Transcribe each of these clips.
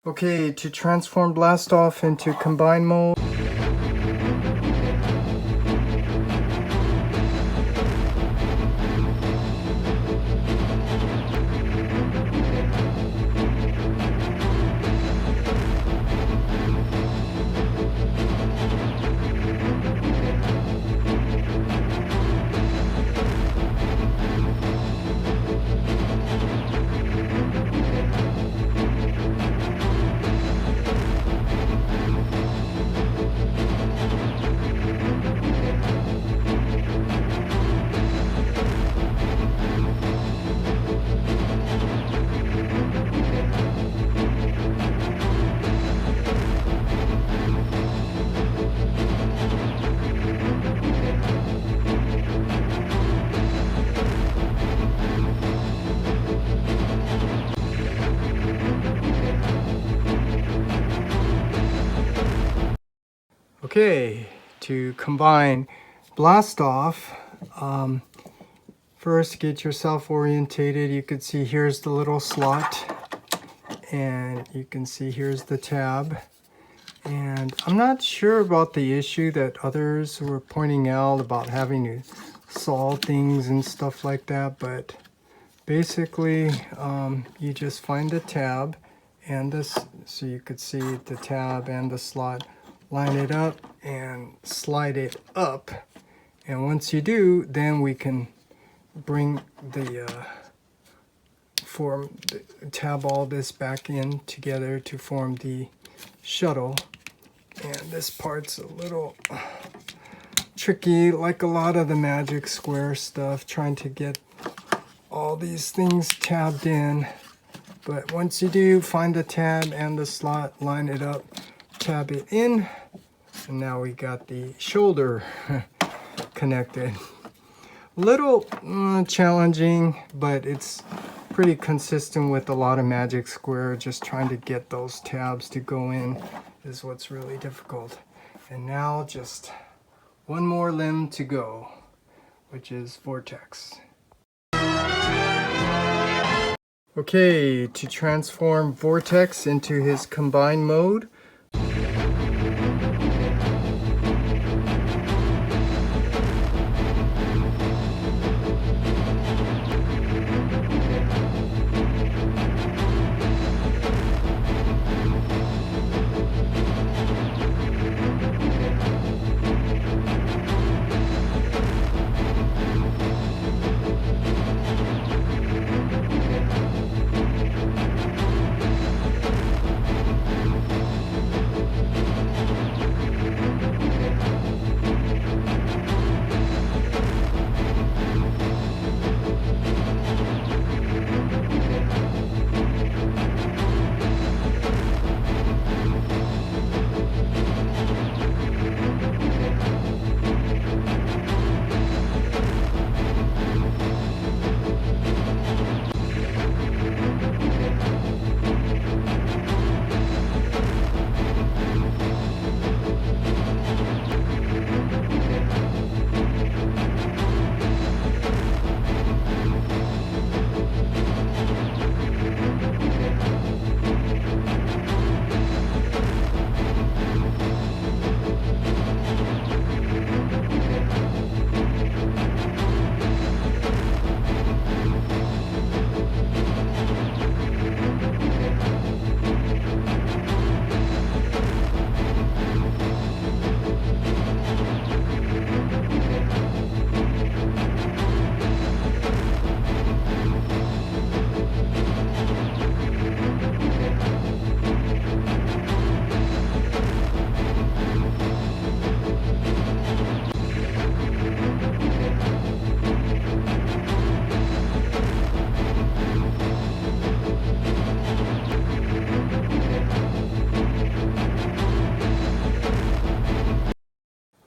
Okay, to transform blast off into combine mode. Okay, to combine blast off, first get yourself orientated. You can see here's the little slot, and you can see here's the tab. And I'm not sure about the issue that others were pointing out about having to solve things and stuff like that, but basically you just find the tab and this, so you could see the tab and the slot, line it up and slide it up, and once you do, then we can bring the tab all this back in together to form the shuttle. And this part's a little tricky, like a lot of the Magic Square stuff, trying to get all these things tabbed in. But once you do, find the tab and the slot, line it up, tab it in, and now we got the shoulder connected. A little challenging, but it's pretty consistent with a lot of Magic Square. Just trying to get those tabs to go in is what's really difficult. And now just one more limb to go, which is Vortex. Okay, to transform Vortex into his combine mode,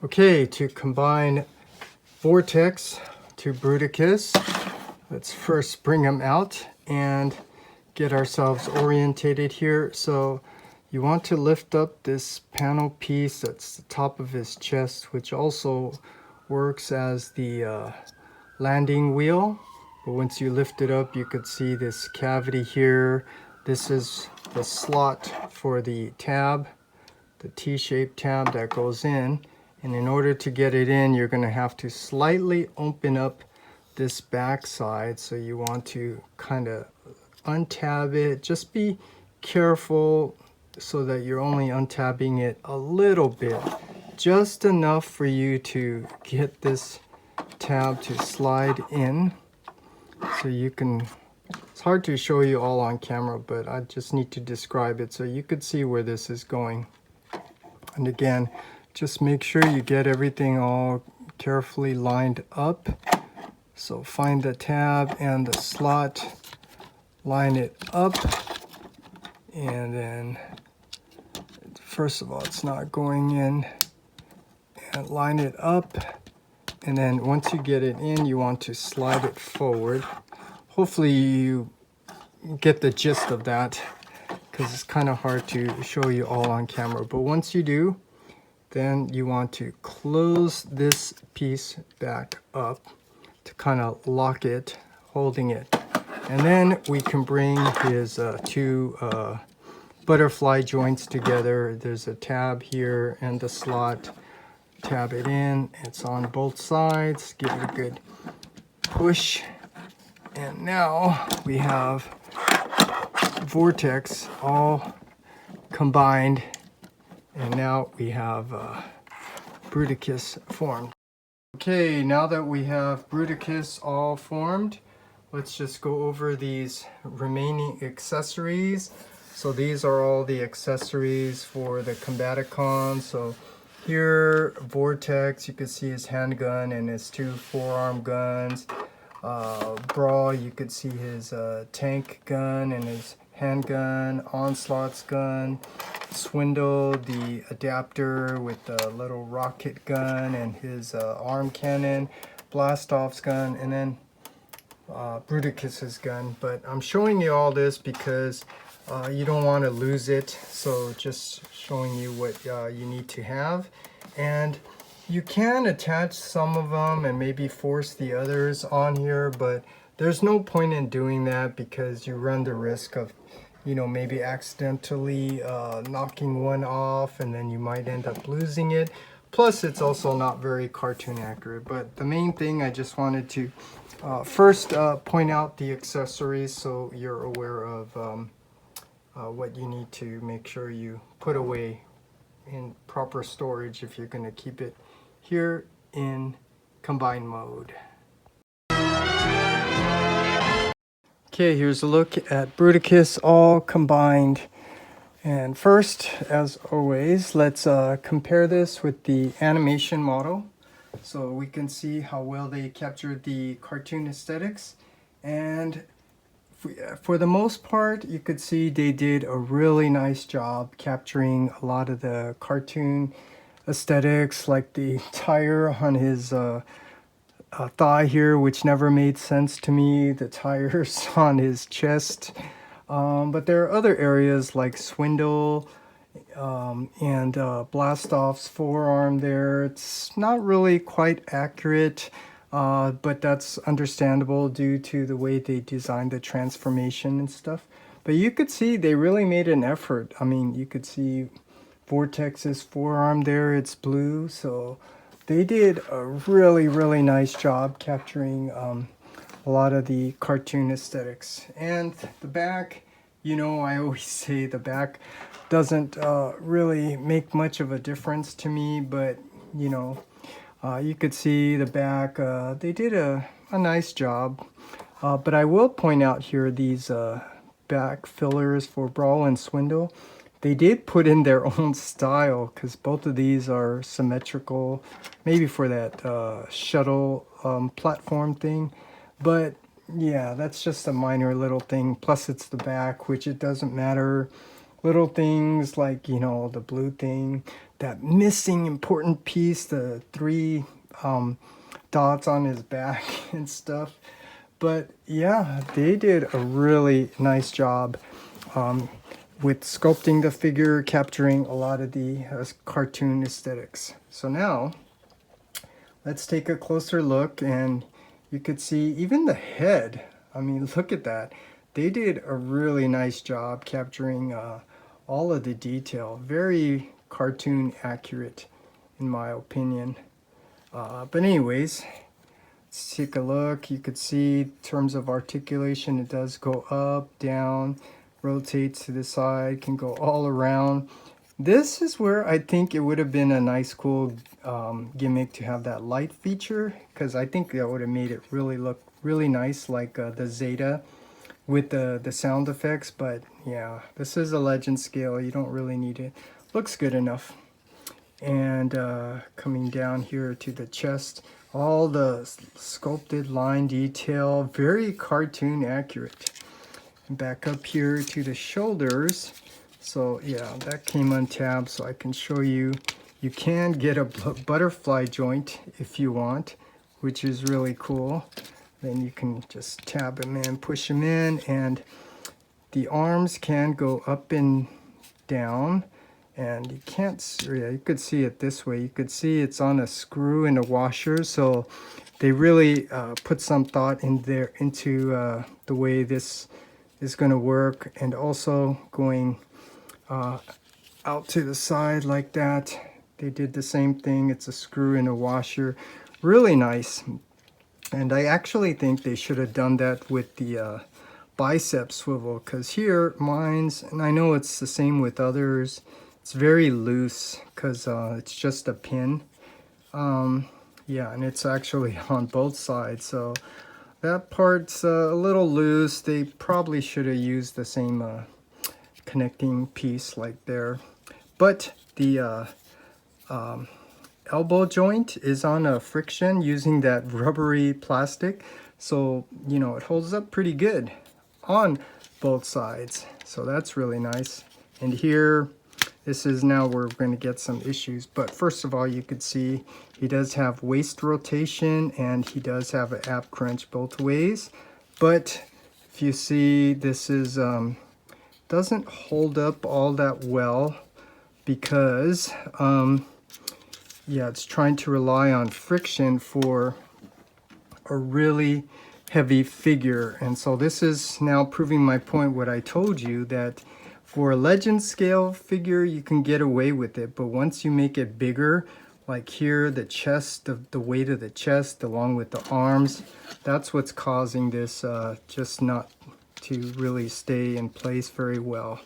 okay, to combine Vortex to Bruticus, let's first bring him out and get ourselves orientated here. So you want to lift up this panel piece that's the top of his chest, which also works as the landing wheel. But once you lift it up, you could see this cavity here This is the slot for the tab, the T-shaped tab that goes in. And in order to get it in, you're going to have to slightly open up this back side. So you want to kind of untab it. Just be careful so that you're only untabbing it a little bit. Just enough for you to get this tab to slide in. So you can, it's hard to show you all on camera, but I just need to describe it so you could see where this is going. And again, just make sure you get everything all carefully lined up. So find the tab and the slot, line it up, and then first of all, it's not going in, and line it up. And then once you get it in, you want to slide it forward. Hopefully you get the gist of that, because it's kind of hard to show you all on camera. But once you do, then you want to close this piece back up to kind of lock it, holding it. And then we can bring his two butterfly joints together. There's a tab here and the slot. Tab it in. It's on both sides. Give it a good push. And now we have Vortex all combined. And now we have Bruticus formed. Okay, now that we have Bruticus all formed, let's just go over these remaining accessories. So these are all the accessories for the Combaticon. So here, Vortex, you can see his handgun and his two forearm guns. Brawl, you could see his tank gun and his handgun, Onslaught's gun. Swindle, the adapter with the little rocket gun and his arm cannon. Blastoff's gun, and then Bruticus's gun. But I'm showing you all this because you don't want to lose it, so just showing you what you need to have. And you can attach some of them and maybe force the others on here, but there's no point in doing that because you run the risk of, you know, maybe accidentally knocking one off, and then you might end up losing it. Plus, it's also not very cartoon accurate. But the main thing, I just wanted to first point out the accessories so you're aware of what you need to make sure you put away in proper storage if you're going to keep it here in combined mode. Okay, here's a look at Bruticus all combined. And first, as always, let's compare this with the animation model. So we can see how well they captured the cartoon aesthetics. And for the most part, you could see they did a really nice job capturing a lot of the cartoon aesthetics, like the tire on his thigh here, which never made sense to me, the tires on his chest. But there are other areas like Swindle and Blastoff's forearm there. It's not really quite accurate, but that's understandable due to the way they designed the transformation and stuff. But you could see they really made an effort. I mean, you could see Vortex's forearm there, it's blue, so they did a really, really nice job capturing a lot of the cartoon aesthetics. And the back, you know, I always say the back doesn't really make much of a difference to me, but you know, you could see the back, they did a nice job. But I will point out here these back fillers for Brawl and Swindle. They did put in their own style because both of these are symmetrical, maybe for that shuttle platform thing. But yeah, that's just a minor little thing. Plus it's the back, which it doesn't matter. Little things like, you know, the blue thing, that missing important piece, the three dots on his back and stuff. But yeah, they did a really nice job with sculpting the figure, capturing a lot of the cartoon aesthetics. So now, let's take a closer look, and you could see even the head. I mean, look at that. they did a really nice job capturing all of the detail. Very cartoon accurate, in my opinion. But anyways, let's take a look. You could see in terms of articulation, it does go up, down, rotates to the side, can go all around. This is where I think it would have been a nice, cool gimmick to have that light feature, because I think that would have made it really look really nice, like the Zeta with the sound effects. But yeah, this is a legend scale. You don't really need it. Looks good enough. And coming down here to the chest, all the sculpted line detail, very cartoon accurate. And back up here to the shoulders. So yeah, that came untabbed, so I can show you. You can get a butterfly joint if you want, which is really cool. Then you can just tab them in, push them in, and the arms can go up and down. And you can't, yeah, you could see it this way. You could see it's on a screw and a washer, so they really put some thought in there into the way this is going to work, and also going out to the side like that. They did the same thing. It's a screw and a washer. Really nice. And I actually think they should have done that with the bicep swivel, because here mine's, and I know it's the same with others, it's very loose because it's just a pin. Yeah, and it's actually on both sides, so that part's a little loose. They probably should have used the same connecting piece like there. But the elbow joint is on a friction using that rubbery plastic, so you know it holds up pretty good on both sides, so that's really nice. And here, this is now where we're going to get some issues. But first of all, you could see he does have waist rotation and he does have an ab crunch both ways. But if you see, this is doesn't hold up all that well because yeah, it's trying to rely on friction for a really heavy figure. And so this is now proving my point, what I told you, that for a legend scale figure you can get away with it, but once you make it bigger, like here, the chest, the weight of the chest along with the arms, that's what's causing this just not to really stay in place very well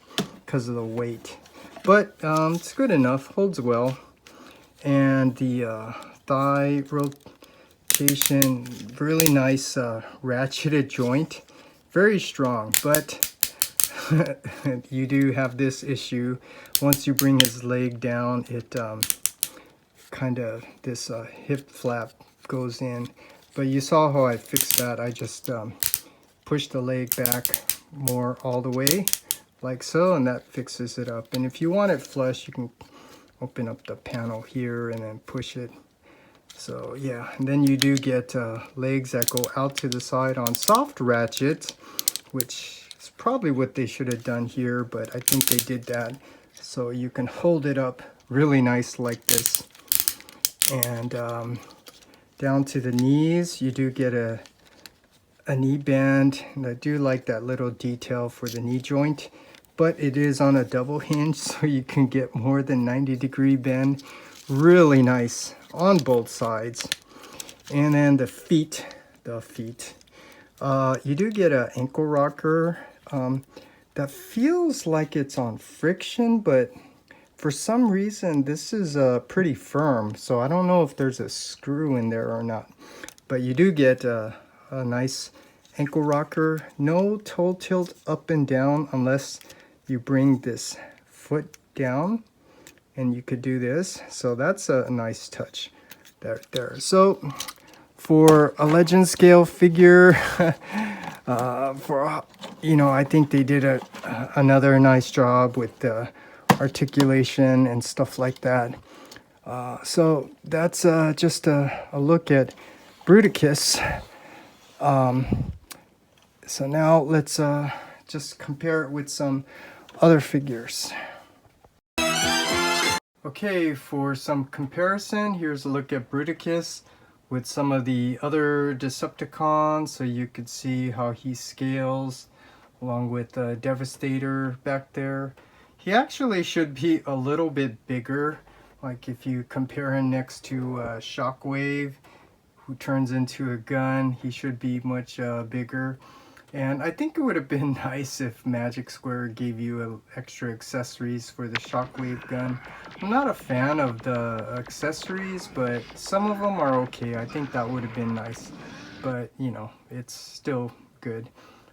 because of the weight. But it's good enough, holds well. And the thigh rotation, really nice ratcheted joint, very strong. But you do have this issue. Once you bring his leg down, it kind of, this hip flap goes in. But you saw how I fixed that. I just pushed the leg back more all the way, like so, and that fixes it up. And if you want it flush, you can open up the panel here and then push it. So yeah, and then you do get legs that go out to the side on soft ratchets, which is probably what they should have done here, but I think they did that. So you can hold it up really nice like this. And down to the knees, you do get a knee band. And I do like that little detail for the knee joint, but it is on a double hinge, so you can get more than 90-degree bend. Really nice on both sides. And then the feet, you do get an ankle rocker that feels like it's on friction, but for some reason this is pretty firm, so I don't know if there's a screw in there or not. But you do get a nice ankle rocker. No toe tilt up and down unless you bring this foot down, and you could do this. So that's a nice touch there. So for a legend scale figure, for you know, I think they did another nice job with the articulation and stuff like that. So that's just a look at Bruticus. So now let's just compare it with some other figures. Okay, for some comparison, here's a look at Bruticus with some of the other Decepticons, so you could see how he scales along with Devastator back there. He actually should be a little bit bigger, like if you compare him next to Shockwave, who turns into a gun. He should be much bigger. And I think it would have been nice if Magic Square gave you extra accessories for the Shockwave gun. I'm not a fan of the accessories, but some of them are okay. I think that would have been nice, but you know, it's still good.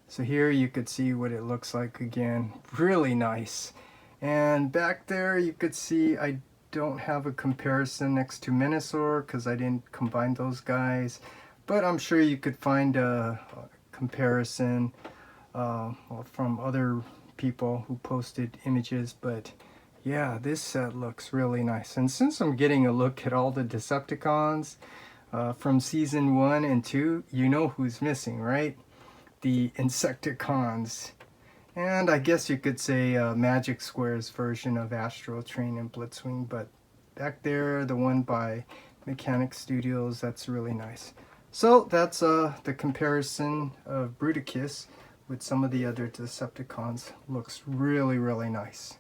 So here you could see what it looks like again. Really nice. And back there you could see I don't have a comparison next to Menasor because I didn't combine those guys, but I'm sure you could find a comparison from other people who posted images. But yeah, this set looks really nice. And since I'm getting a look at all the Decepticons from season 1 and 2, you know who's missing, right? The Insecticons. And I guess you could say Magic Square's version of Astral Train and Blitzwing. But back there, the one by Mechanic Studios, that's really nice. So that's the comparison of Bruticus with some of the other Decepticons. Looks really, really nice.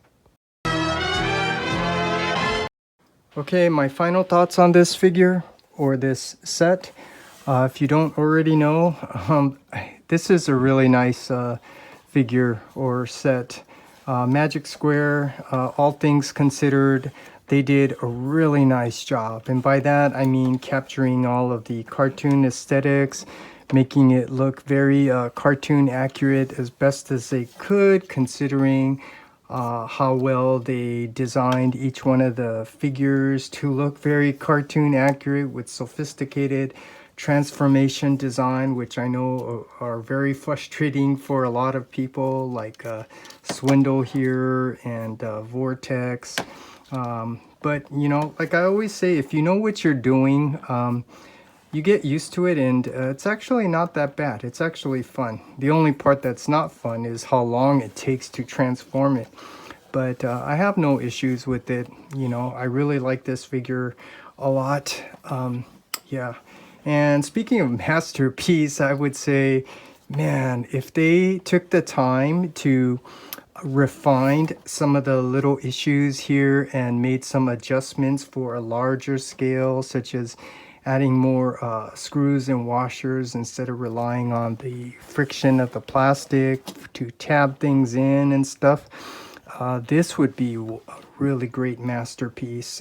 Okay, my final thoughts on this figure or this set. If you don't already know, this is a really nice figure or set. Magic Square, all things considered, they did a really nice job. And by that, I mean capturing all of the cartoon aesthetics, making it look very cartoon accurate as best as they could, considering how well they designed each one of the figures to look very cartoon accurate with sophisticated transformation design, which I know are very frustrating for a lot of people, like Swindle here and Vortex. But you know, like I always say, if you know what you're doing, you get used to it, and it's actually not that bad. It's actually fun. The only part that's not fun is how long it takes to transform it. But I have no issues with it. You know, I really like this figure a lot. Yeah. And speaking of masterpiece, I would say, man, if they took the time to refined some of the little issues here and made some adjustments for a larger scale, such as adding more screws and washers instead of relying on the friction of the plastic to tab things in and stuff, this would be a really great masterpiece.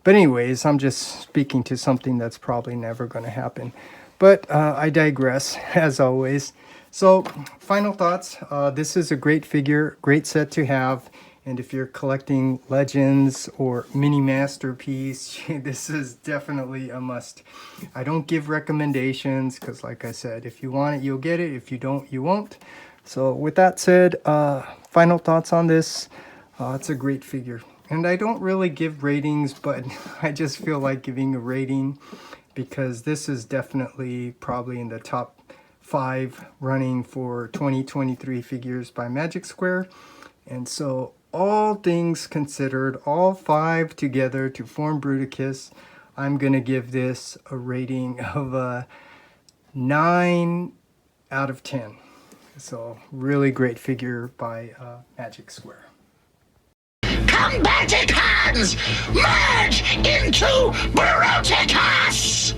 But anyways, I'm just speaking to something that's probably never going to happen. But I digress, as always. So, final thoughts. This is a great figure, great set to have. And if you're collecting Legends or Mini Masterpiece, this is definitely a must. I don't give recommendations because, like I said, if you want it, you'll get it. If you don't, you won't. So with that said, final thoughts on this. It's a great figure. And I don't really give ratings, but I just feel like giving a rating because this is definitely probably in the top 5 running for 2023 figures by Magic Square. And so all things considered, all 5 together to form Bruticus, I'm going to give this a rating of a 9 out of 10. So really great figure by Magic Square. Combaticons, merge into Bruticus!